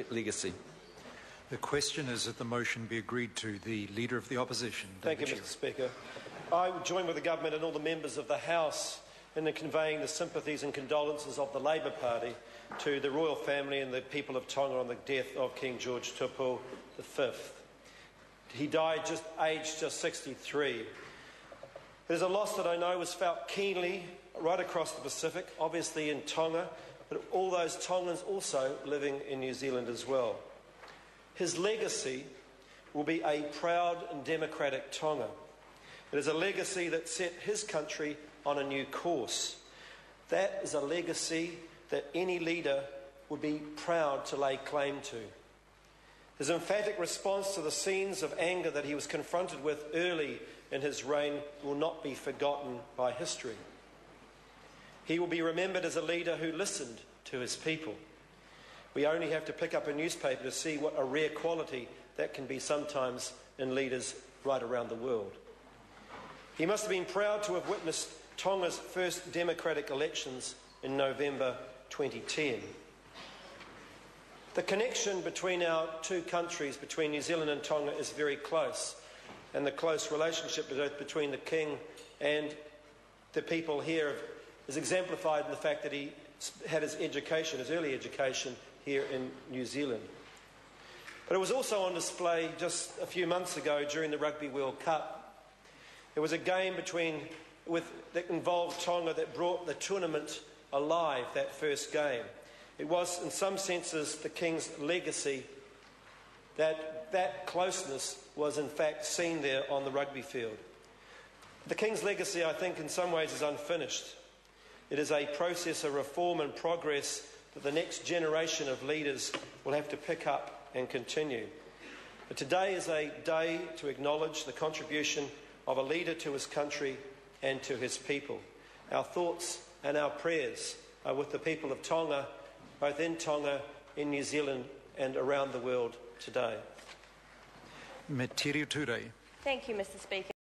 legacy. The question is that the motion be agreed to. The Leader of the Opposition. Thank you, Mr. Speaker. I would join with the government and all the members of the House in conveying the sympathies and condolences of the Labour Party to the royal family and the people of Tonga on the death of King George Tupou V. He died aged 63. It is a loss that I know was felt keenly right across the Pacific, obviously in Tonga, but all those Tongans also living in New Zealand as well. His legacy will be a proud and democratic Tonga. It is a legacy that set his country on a new course. That is a legacy that any leader would be proud to lay claim to. His emphatic response to the scenes of anger that he was confronted with early in his reign will not be forgotten by history. He will be remembered as a leader who listened to his people. We only have to pick up a newspaper to see what a rare quality that can be sometimes in leaders right around the world. He must have been proud to have witnessed Tonga's first democratic elections in November 2010. The connection between our two countries, between New Zealand and Tonga, is very close, and the close relationship between the King and the people here is exemplified in the fact that he had his early education here in New Zealand. But it was also on display just a few months ago during the Rugby World Cup. It was a game that involved Tonga that brought the tournament alive, that first game. It was, in some senses, the King's legacy that closeness was in fact seen there on the rugby field. The King's legacy, I think, in some ways is unfinished. It is a process of reform and progress that the next generation of leaders will have to pick up and continue. But today is a day to acknowledge the contribution of a leader to his country and to his people. Our thoughts and our prayers are with the people of Tonga, both in Tonga, in New Zealand and around the world today. Thank you, Mr. Speaker.